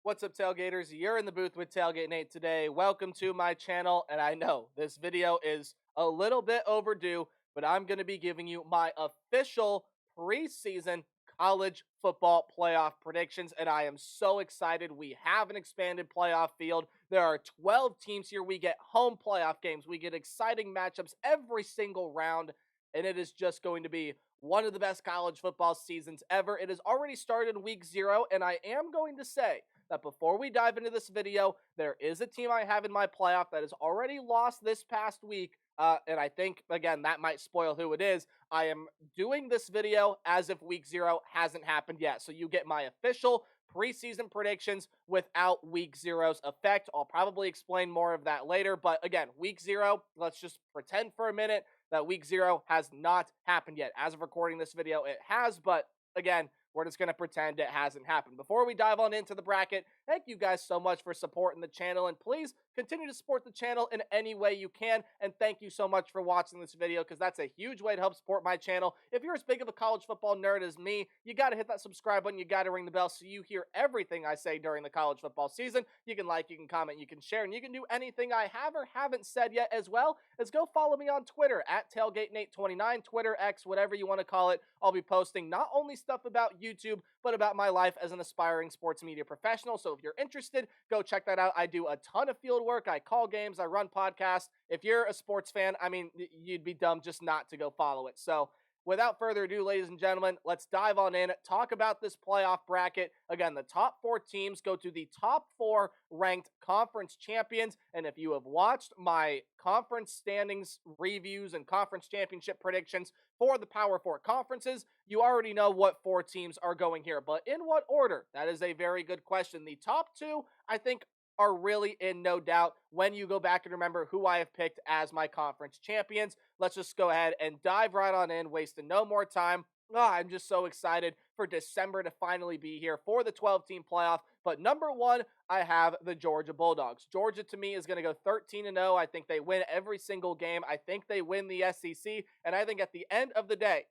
What's up, Tailgaters? You're in the booth with Tailgate Nate today. Welcome to my channel, and I know this video is a little bit overdue, but I'm going to be giving you my official preseason college football playoff predictions, and I am so excited. We have an expanded playoff field. There are 12 teams here. We get home playoff games. We get exciting matchups every single round, and it is just going to be one of the best college football seasons ever. It has already started week 0, and I am going to say that before we dive into this video, there is a team I have in my playoff that has already lost this past week. And I think, again, that might spoil who it is. I am doing this video as if week 0 hasn't happened yet. So you get my official preseason predictions without week 0's effect. I'll probably explain more of that later. But again, week 0, let's just pretend for a minute that week 0 has not happened yet. As of recording this video, it has. But again, we're just going to pretend it hasn't happened. Before we dive on into the bracket, thank you guys so much for supporting the channel, and please continue to support the channel in any way you can, and thank you so much for watching this video, because that's a huge way to help support my channel. If you're as big of a college football nerd as me, you got to hit that subscribe button, you got to ring the bell so you hear everything I say during the college football season. You can like, you can comment, you can share, and you can do anything I have or haven't said yet, as well as go follow me on Twitter, at TailgateNate29, Twitter, X, whatever you want to call it. I'll be posting not only stuff about YouTube, but about my life as an aspiring sports media professional. So if you're interested, go check that out. I do a ton of field work. I call games. I run podcasts. If you're a sports fan, I mean, you'd be dumb just not to go follow it. So without further ado, ladies and gentlemen, let's dive on in, talk about this playoff bracket. Again, the top 4 teams go to the top 4 ranked conference champions. And if you have watched my conference standings reviews and conference championship predictions for the Power 4 conferences, you already know what 4 teams are going here. But in what order? That is a very good question. The top 2, I think, are really in no doubt when you go back and remember who I have picked as my conference champions. Let's just go ahead and dive right on in, wasting no more time. I'm just so excited for December to finally be here for the 12-team playoff. But number 1, I have the Georgia Bulldogs. Georgia, to me, is going to go 13-0. I think they win every single game. I think they win the SEC. And I think at the end of the day,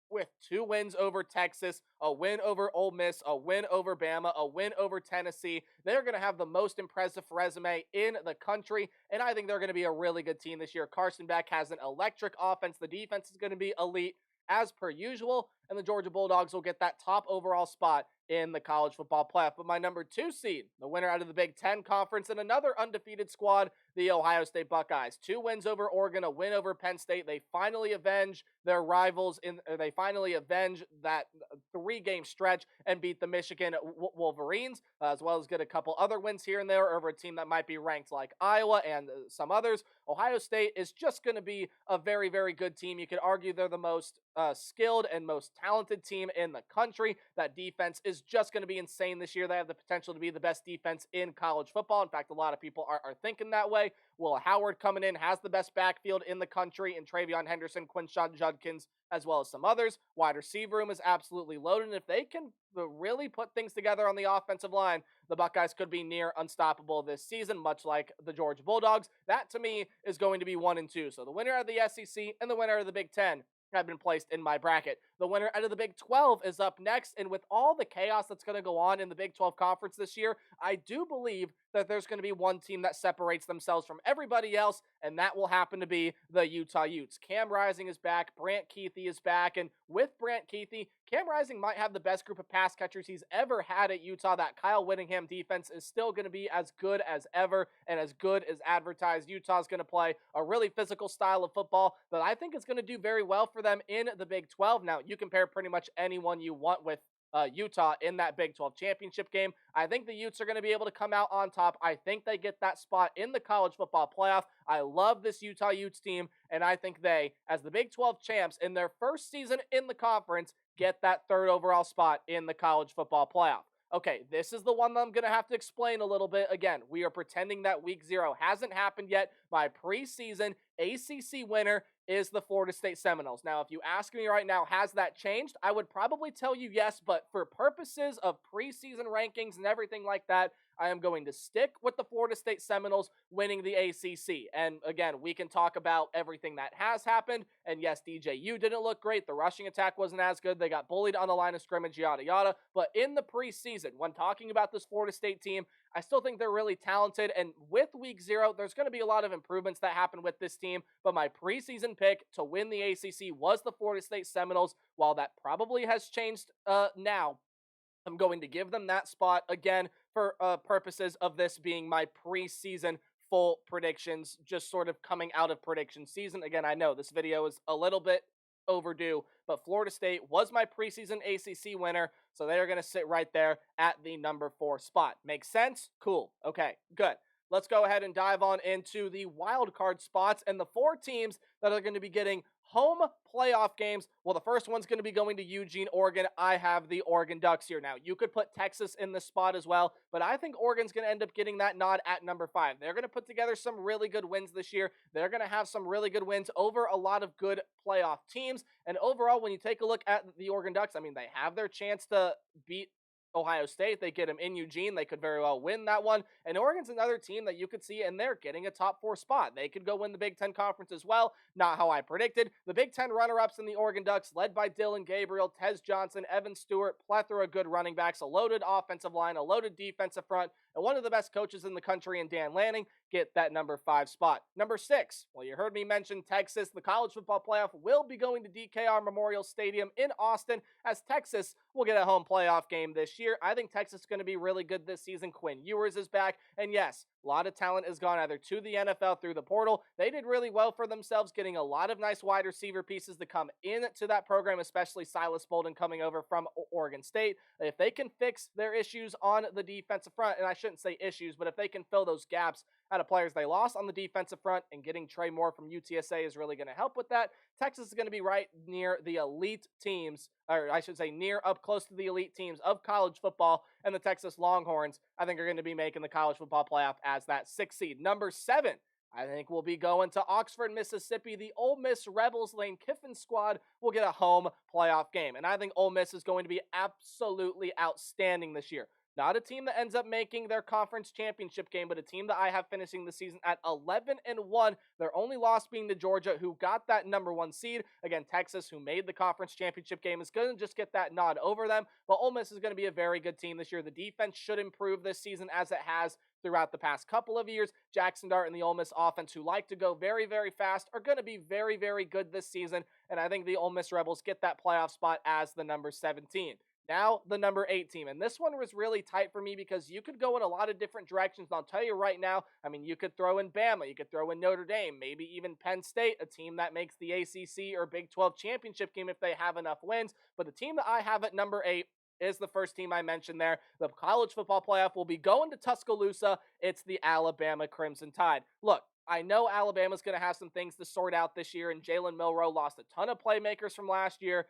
with 2 wins over Texas, a win over Ole Miss, a win over Bama, a win over Tennessee, they're going to have the most impressive resume in the country, and I think they're going to be a really good team this year. Carson Beck has an electric offense. The defense is going to be elite as per usual, and the Georgia Bulldogs will get that top overall spot in the college football playoff. But my number 2 seed, the winner out of the Big Ten Conference, and another undefeated squad, the Ohio State Buckeyes. 2 wins over Oregon, a win over Penn State. They finally avenge their rivals, they finally avenge that 3-game stretch and beat the Michigan Wolverines, as well as get a couple other wins here and there over a team that might be ranked like Iowa and some others. Ohio State is just going to be a very, very good team. You could argue they're the most skilled and most talented team in the country. That defense is just going to be insane this year. They have the potential to be the best defense in college football. In fact, a lot of people are thinking that way. Will Howard coming in has the best backfield in the country in Travion Henderson, Quinshon Judkins, as well as some others. Wide receiver room is absolutely loaded. And if they can really put things together on the offensive line, the Buckeyes could be near unstoppable this season, much like the Georgia Bulldogs. That, to me, is going to be 1 and 2. So the winner of the SEC and the winner of the Big Ten have been placed in my bracket. The winner out of the Big 12 is up next, and with all the chaos that's going to go on in the Big 12 conference this year, I do believe that there's going to be one team that separates themselves from everybody else, and that will happen to be the Utah Utes. Cam Rising is back, Brant Kuithe is back, and with Brant Kuithe, Cam Rising might have the best group of pass catchers he's ever had at Utah. That Kyle Whittingham defense is still going to be as good as ever and as good as advertised. Utah's going to play a really physical style of football that I think is going to do very well for them in the Big 12. Now, you compare pretty much anyone you want with Utah in that Big 12 championship game. I think the Utes are going to be able to come out on top. I think they get that spot in the college football playoff. I love this Utah Utes team, and I think they, as the Big 12 champs in their first season in the conference, get that 3rd overall spot in the college football playoff. Okay, this is the one that I'm going to have to explain a little bit. Again, we are pretending that week 0 hasn't happened yet. My preseason ACC winner is the Florida State Seminoles. Now, if you ask me right now, has that changed? I would probably tell you yes, but for purposes of preseason rankings and everything like that, I am going to stick with the Florida State Seminoles winning the ACC. And again, we can talk about everything that has happened. And yes, DJU didn't look great. The rushing attack wasn't as good. They got bullied on the line of scrimmage, yada, yada. But in the preseason, when talking about this Florida State team, I still think they're really talented. And with week 0, there's going to be a lot of improvements that happen with this team. But my preseason pick to win the ACC was the Florida State Seminoles. While that probably has changed now, I'm going to give them that spot again for purposes of this being my preseason full predictions, just sort of coming out of prediction season. Again, I know this video is a little bit overdue, but Florida State was my preseason ACC winner, so they are going to sit right there at the number 4 spot. Makes sense? Cool. Okay, good. Let's go ahead and dive on into the wild card spots and the 4 teams that are going to be getting home playoff games. Well, the first one's going to be going to Eugene, Oregon. I have the Oregon Ducks here. Now, you could put Texas in this spot as well, but I think Oregon's going to end up getting that nod at number 5. They're going to put together some really good wins this year. They're going to have some really good wins over a lot of good playoff teams. And overall, when you take a look at the Oregon Ducks, I mean, they have their chance to beat Ohio State. They get them in Eugene. They could very well win that one. And Oregon's another team that you could see, and they're getting a top 4 spot. They could go win the Big Ten Conference as well. Not how I predicted. The Big Ten runner-ups in the Oregon Ducks, led by Dylan Gabriel, Tez Johnson, Evan Stewart, plethora of good running backs, a loaded offensive line, a loaded defensive front, and one of the best coaches in the country in Dan Lanning, get that number 5 spot. Number 6, well, you heard me mention Texas. The college football playoff will be going to DKR Memorial Stadium in Austin, as Texas will get a home playoff game this year. I think Texas is going to be really good this season. Quinn Ewers is back, and yes, a lot of talent has gone either to the NFL through the portal. They did really well for themselves, getting a lot of nice wide receiver pieces to come into that program, especially Silas Bolden coming over from Oregon State. If they can fix their issues on the defensive front, and I shouldn't say issues, but if they can fill those gaps out of players they lost on the defensive front, and getting Trey Moore from UTSA is really going to help with that, Texas is going to be right near the elite teams, or I should say near up close to the elite teams of college football, and the Texas Longhorns, I think, are going to be making the college football playoff as that 6th seed. Number 7, I think we'll be going to Oxford, Mississippi. The Ole Miss Rebels Lane Kiffin squad will get a home playoff game, and I think Ole Miss is going to be absolutely outstanding this year. Not a team that ends up making their conference championship game, but a team that I have finishing the season at 11-1. Their only loss being to Georgia, who got that number 1 seed. Again, Texas, who made the conference championship game, is going to just get that nod over them. But Ole Miss is going to be a very good team this year. The defense should improve this season as it has throughout the past couple of years. Jackson Dart and the Ole Miss offense, who like to go very, very fast, are going to be very, very good this season. And I think the Ole Miss Rebels get that playoff spot as the number 17. Now, the number 8 team. And this one was really tight for me because you could go in a lot of different directions. And I'll tell you right now, I mean, you could throw in Bama, you could throw in Notre Dame, maybe even Penn State, a team that makes the ACC or Big 12 championship game if they have enough wins. But the team that I have at number 8 is the first team I mentioned there. The college football playoff will be going to Tuscaloosa. It's the Alabama Crimson Tide. Look, I know Alabama's going to have some things to sort out this year, and Jalen Milroe lost a ton of playmakers from last year.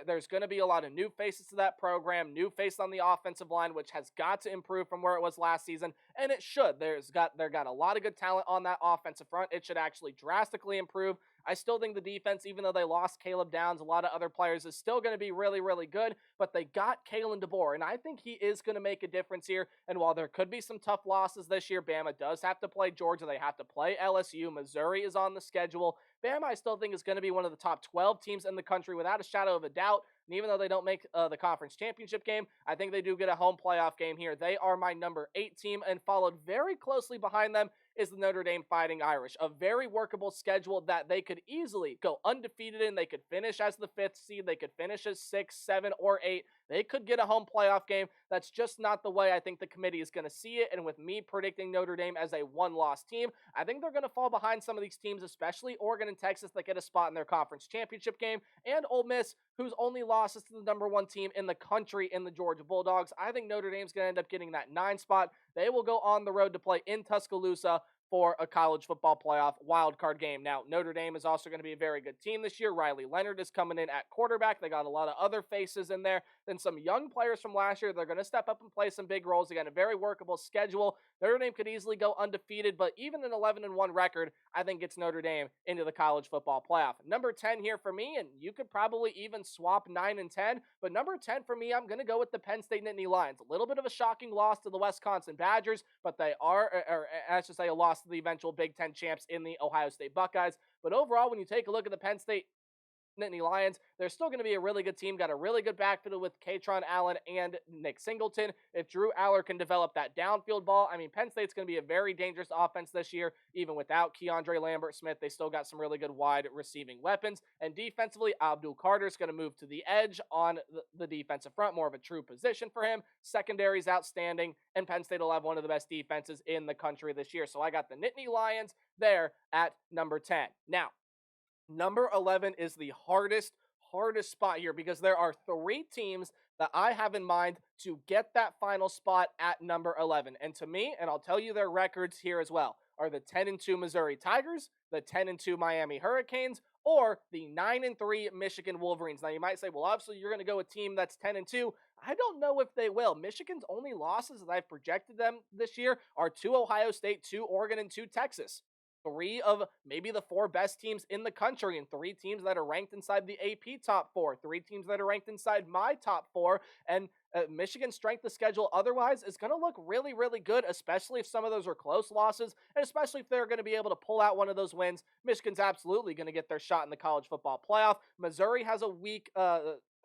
There's going to be a lot of new faces to that program, new face on the offensive line, which has got to improve from where it was last season, and it should. They've got a lot of good talent on that offensive front. It should actually drastically improve. I still think the defense, even though they lost Caleb Downs, a lot of other players, is still going to be really, really good, but they got Kalen DeBoer, and I think he is going to make a difference here. And while there could be some tough losses this year, Bama does have to play Georgia. They have to play LSU. Missouri is on the schedule. Bama, I still think, is going to be one of the top 12 teams in the country without a shadow of a doubt. And even though they don't make the conference championship game, I think they do get a home playoff game here. They are my number 8 team, and followed very closely behind them is the Notre Dame Fighting Irish. A very workable schedule that they could easily go undefeated in. They could finish as the 5th seed. They could finish as 6, 7, or 8. They could get a home playoff game. That's just not the way I think the committee is going to see it. And with me predicting Notre Dame as a one-loss team, I think they're going to fall behind some of these teams, especially Oregon and Texas, that get a spot in their conference championship game, and Ole Miss, whose only loss is to the number 1 team in the country in the Georgia Bulldogs. I think Notre Dame's going to end up getting that 9 spot. They will go on the road to play in Tuscaloosa for a college football playoff wildcard game. Now, Notre Dame is also going to be a very good team this year. Riley Leonard is coming in at quarterback. They got a lot of other faces in there. then some young players from last year, they're going to step up and play some big roles. Again, a very workable schedule. Notre Dame could easily go undefeated, but even an 11-1 record, I think gets Notre Dame into the college football playoff. Number 10 here for me, and you could probably even swap 9 and 10, but number 10 for me, I'm going to go with the Penn State Nittany Lions. A little bit of a shocking loss to the Wisconsin Badgers, but they are, or I should say, a loss to the eventual Big Ten champs in the Ohio State Buckeyes. But overall, when you take a look at the Penn State Nittany Lions, they're still going to be a really good team. Got a really good backfield with Katron Allen and Nick Singleton. If Drew Aller can develop that downfield ball, I mean, Penn State's going to be a very dangerous offense this year. Even without Keandre Lambert-Smith, they still got some really good wide receiving weapons. And defensively, Abdul Carter's going to move to the edge on the defensive front, more of a true position for him. Secondary's outstanding, and Penn State will have one of the best defenses in the country this year. So I got the Nittany Lions there at number 10. Now, number 11 is the hardest spot here because there are 3 teams that I have in mind to get that final spot at number 11. And to me, and I'll tell you their records here as well, are the 10-2 Missouri Tigers, the 10-2 Miami Hurricanes, or the 9-3 Michigan Wolverines. Now you might say, well, obviously you're going to go with a team that's 10-2. I don't know if they will. Michigan's only losses that I've projected them this year are 2 Ohio State, 2 Oregon, and 2 Texas. 3 of maybe the 4 best teams in the country, and 3 teams that are ranked inside the AP top 4, 3 teams that are ranked inside my top 4, and Michigan's strength of schedule otherwise is going to look really, really good, especially if some of those are close losses, and especially if they're going to be able to pull out one of those wins. Michigan's absolutely going to get their shot in the college football playoff. Missouri has a weak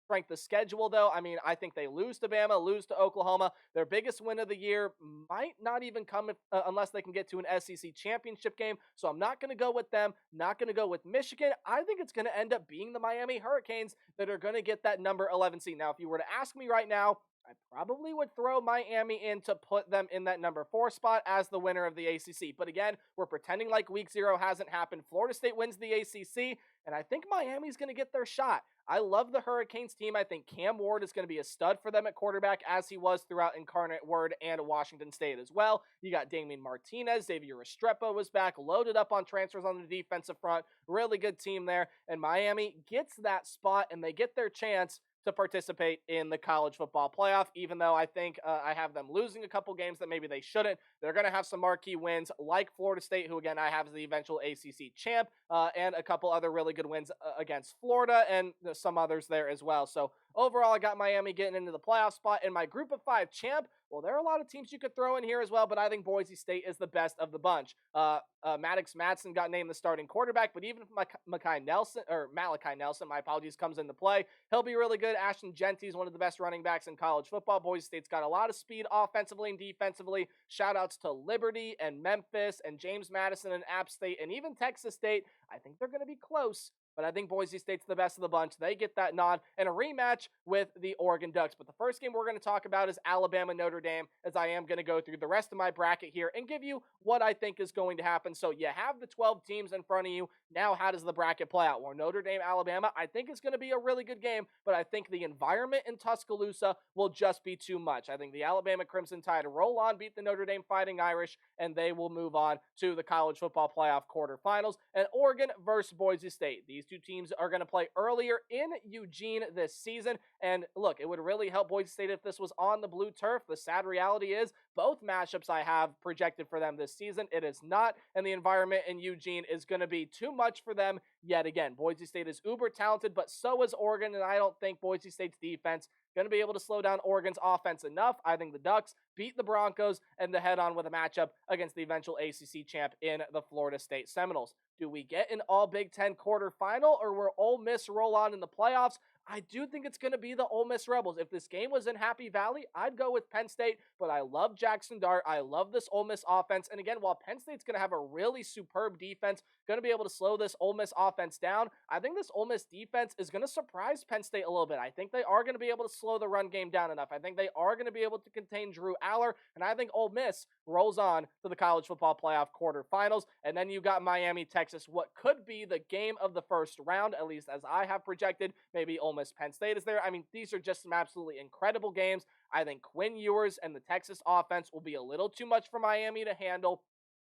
strength of schedule, though. I mean, I think they lose to Bama, lose to Oklahoma. Their biggest win of the year might not even come unless they can get to an SEC championship game. So I'm not going to go with them, not going to go with Michigan. I think it's going to end up being the Miami Hurricanes that are going to get that number 11 seed. Now, if you were to ask me right now, I probably would throw Miami in to put them in that number 4 spot as the winner of the ACC. But again, we're pretending like week 0 hasn't happened. Florida State wins the ACC, and I think Miami's going to get their shot. I love the Hurricanes team. I think Cam Ward is going to be a stud for them at quarterback, as he was throughout Incarnate Word and Washington State as well. You got Damian Martinez. Xavier Restrepo was back, loaded up on transfers on the defensive front. Really good team there. And Miami gets that spot, and they get their chance to participate in the college football playoff, even though I think I have them losing a couple games that maybe they shouldn't. They're going to have some marquee wins like Florida State, who, again, I have as the eventual ACC champ, and a couple other really good wins against Florida and some others there as well. So overall, I got Miami getting into the playoff spot. In my group of 5 champ, well, there are a lot of teams you could throw in here as well, but I think Boise State is the best of the bunch. Maddox Madsen got named the starting quarterback, but even if Malachi Nelson, my apologies, comes into play, he'll be really good. Ashton Genty is one of the best running backs in college football. Boise State's got a lot of speed offensively and defensively. Shout outs to Liberty and Memphis and James Madison and App State and even Texas State. I think they're going to be close, but I think Boise State's the best of the bunch. They get that nod and a rematch with the Oregon Ducks. But the first game we're going to talk about is Alabama-Notre Dame, as I am going to go through the rest of my bracket here and give you what I think is going to happen. So you have the 12 teams in front of you. Now, how does the bracket play out? Well, Notre Dame-Alabama, I think it's going to be a really good game, but I think the environment in Tuscaloosa will just be too much. I think the Alabama Crimson Tide roll on, beat the Notre Dame Fighting Irish, and they will move on to the college football playoff quarterfinals. And Oregon versus Boise State. These 2 teams are going to play earlier in Eugene this season. And look, it would really help Boise State if this was on the blue turf. The sad reality is both matchups I have projected for them this season, it is not. And the environment in Eugene is going to be too much for them yet again. Boise State is uber talented, but so is Oregon. And I don't think Boise State's defense going to be able to slow down Oregon's offense enough. I think the Ducks beat the Broncos and to head on with a matchup against the eventual ACC champ in the Florida State Seminoles. Do we get an all Big Ten quarterfinal, or will Ole Miss roll on in the playoffs? I do think it's going to be the Ole Miss Rebels. If this game was in Happy Valley, I'd go with Penn State, but I love Jackson Dart. I love this Ole Miss offense. And again, while Penn State's going to have a really superb defense, going to be able to slow this Ole Miss offense down, I think this Ole Miss defense is going to surprise Penn State a little bit. I think they are going to be able to slow the run game down enough. I think they are going to be able to contain Drew Aller, and I think Ole Miss rolls on to the college football playoff quarterfinals. And then you got Miami, Texas, what could be the game of the first round, at least as I have projected. Maybe Ole Miss, Penn State is there. I mean, these are just some absolutely incredible games. I think Quinn Ewers and the Texas offense will be a little too much for Miami to handle.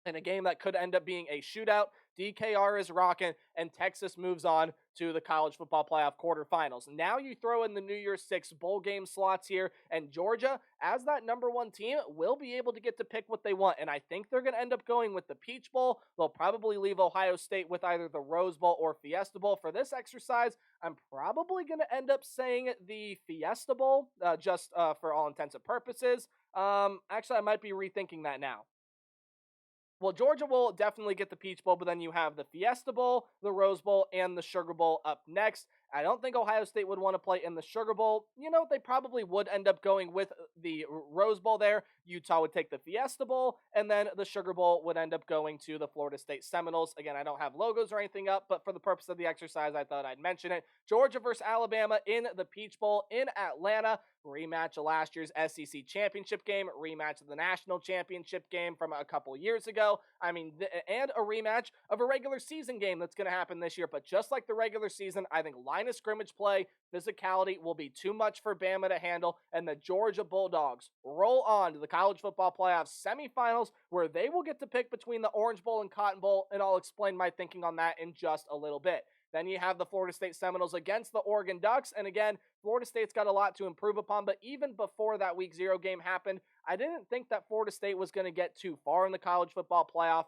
in a game that could end up being a shootout. DKR is rocking, and Texas moves on to the college football playoff quarterfinals. Now you throw in the New Year's Six bowl game slots here, and Georgia, as that number one team, will be able to get to pick what they want. And I think they're going to end up going with the Peach Bowl. They'll probably leave Ohio State with either the Rose Bowl or Fiesta Bowl. For this exercise, I'm probably going to end up saying the Fiesta Bowl, just for all intents and purposes. Actually, I might be rethinking that now. Well, Georgia will definitely get the Peach Bowl, but then you have the Fiesta Bowl, the Rose Bowl, and the Sugar Bowl up next. I don't think Ohio State would want to play in the Sugar Bowl. You know, they probably would end up going with the Rose Bowl there. Utah would take the Fiesta Bowl, and then the Sugar Bowl would end up going to the Florida State Seminoles. Again, I don't have logos or anything up, but for the purpose of the exercise, I thought I'd mention it. Georgia versus Alabama in the Peach Bowl in Atlanta. Rematch of last year's SEC championship game, rematch of the national championship game from a couple years ago. I mean, and a rematch of a regular season game that's going to happen this year. But just like the regular season, I think line of scrimmage play, physicality will be too much for Bama to handle, and the Georgia Bulldogs roll on to the college football playoff semifinals, where they will get to pick between the Orange Bowl and Cotton Bowl, and I'll explain my thinking on that in just a little bit. Then you have the Florida State Seminoles against the Oregon Ducks. And again, Florida State's got a lot to improve upon. But even before that Week 0 game happened, I didn't think that Florida State was going to get too far in the college football playoff,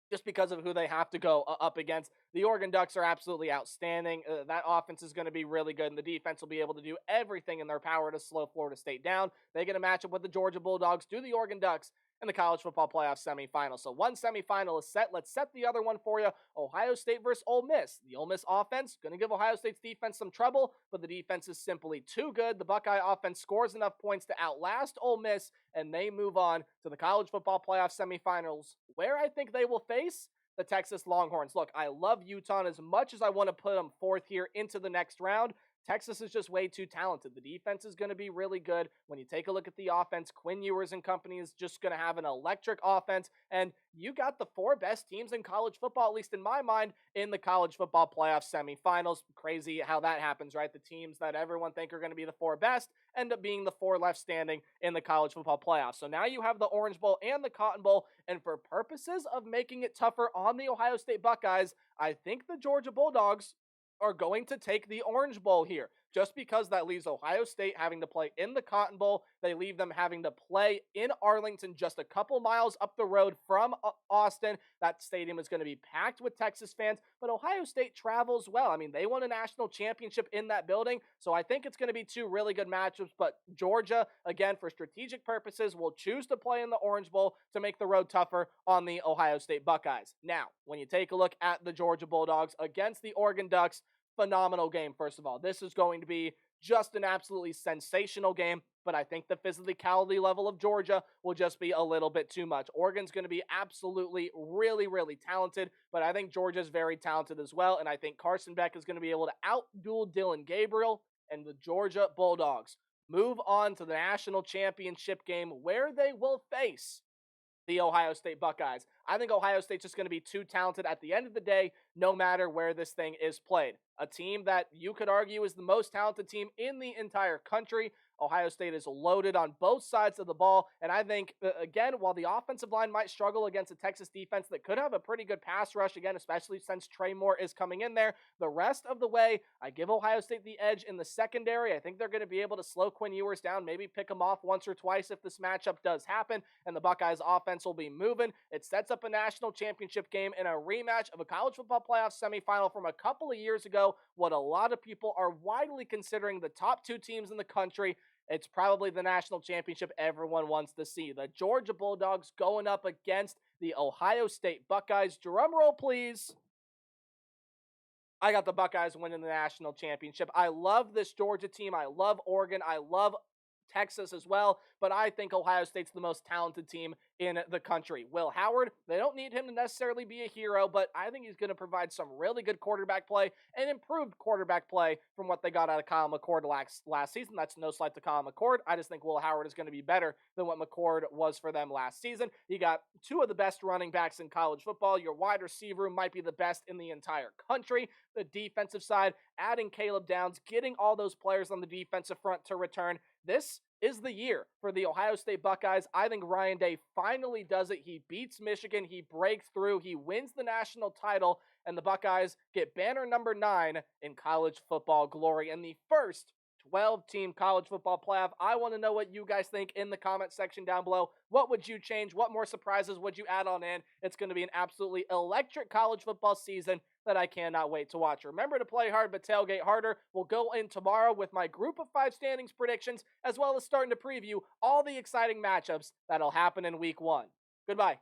just because of who they have to go up against. The Oregon Ducks are absolutely outstanding. That offense is going to be really good, and the defense will be able to do everything in their power to slow Florida State down. They're going to match up with the Georgia Bulldogs, do the Oregon Ducks in the college football playoff semifinal. So one semifinal is set. Let's set the other one for you. Ohio State versus Ole Miss. The Ole Miss offense going to give Ohio State's defense some trouble, but the defense is simply too good. The Buckeye offense scores enough points to outlast Ole Miss, and they move on to the college football playoff semifinals, where I think they will face the Texas Longhorns. Look, I love Utah as much as I want to put them fourth here into the next round. Texas is just way too talented. The defense is going to be really good. When you take a look at the offense, Quinn Ewers and company is just going to have an electric offense. And you got the four best teams in college football, at least in my mind, in the college football playoff semifinals. Crazy how that happens, right? The teams that everyone think are going to be the four best end up being the four left standing in the college football playoffs. So now you have the Orange Bowl and the Cotton Bowl. And for purposes of making it tougher on the Ohio State Buckeyes, I think the Georgia Bulldogs are going to take the Orange Bowl here, just because that leaves Ohio State having to play in the Cotton Bowl. They leave them having to play in Arlington, just a couple miles up the road from Austin. That stadium is going to be packed with Texas fans, but Ohio State travels well. I mean, they won a national championship in that building, so I think it's going to be two really good matchups, but Georgia, again, for strategic purposes, will choose to play in the Orange Bowl to make the road tougher on the Ohio State Buckeyes. Now, when you take a look at the Georgia Bulldogs against the Oregon Ducks, phenomenal game, first of all. This is going to be just an absolutely sensational game, but I think the physicality level of Georgia will just be a little bit too much. Oregon's going to be absolutely really, really talented, but I think Georgia's very talented as well, and I think Carson Beck is going to be able to out-duel Dylan Gabriel, and the Georgia Bulldogs move on to the national championship game, where they will face the Ohio State Buckeyes. I think Ohio State's just going to be too talented at the end of the day, no matter where this thing is played. A team that you could argue is the most talented team in the entire country. Ohio State is loaded on both sides of the ball, and I think, again, while the offensive line might struggle against a Texas defense that could have a pretty good pass rush, again, especially since Trey Moore is coming in there, the rest of the way, I give Ohio State the edge in the secondary. I think they're going to be able to slow Quinn Ewers down, maybe pick him off once or twice if this matchup does happen, and the Buckeyes offense will be moving. It sets up a national championship game and a rematch of a college football playoff semifinal from a couple of years ago, what a lot of people are widely considering the top two teams in the country. It's probably the national championship everyone wants to see. The Georgia Bulldogs going up against the Ohio State Buckeyes. Drum roll, please. I got the Buckeyes winning the national championship. I love this Georgia team. I love Oregon. I love Texas as well, but I think Ohio State's the most talented team in the country. Will Howard, they don't need him to necessarily be a hero, but I think he's going to provide some really good quarterback play and improved quarterback play from what they got out of Kyle McCord last season. That's no slight to Kyle McCord. I just think Will Howard is going to be better than what McCord was for them last season. You got two of the best running backs in college football. Your wide receiver room might be the best in the entire country. The defensive side, adding Caleb Downs, getting all those players on the defensive front to return. This is the year for the Ohio State Buckeyes. I think Ryan Day finally does it. He beats Michigan. He breaks through. He wins the national title, and the Buckeyes get banner number 9 in college football glory and the first 12-team college football playoff. I want to know what you guys think in the comment section down below. What would you change? What more surprises would you add on in? It's going to be an absolutely electric college football season that I cannot wait to watch. Remember to play hard, but tailgate harder. We'll go in tomorrow with my group of 5 standings predictions, as well as starting to preview all the exciting matchups that'll happen in week 1. Goodbye.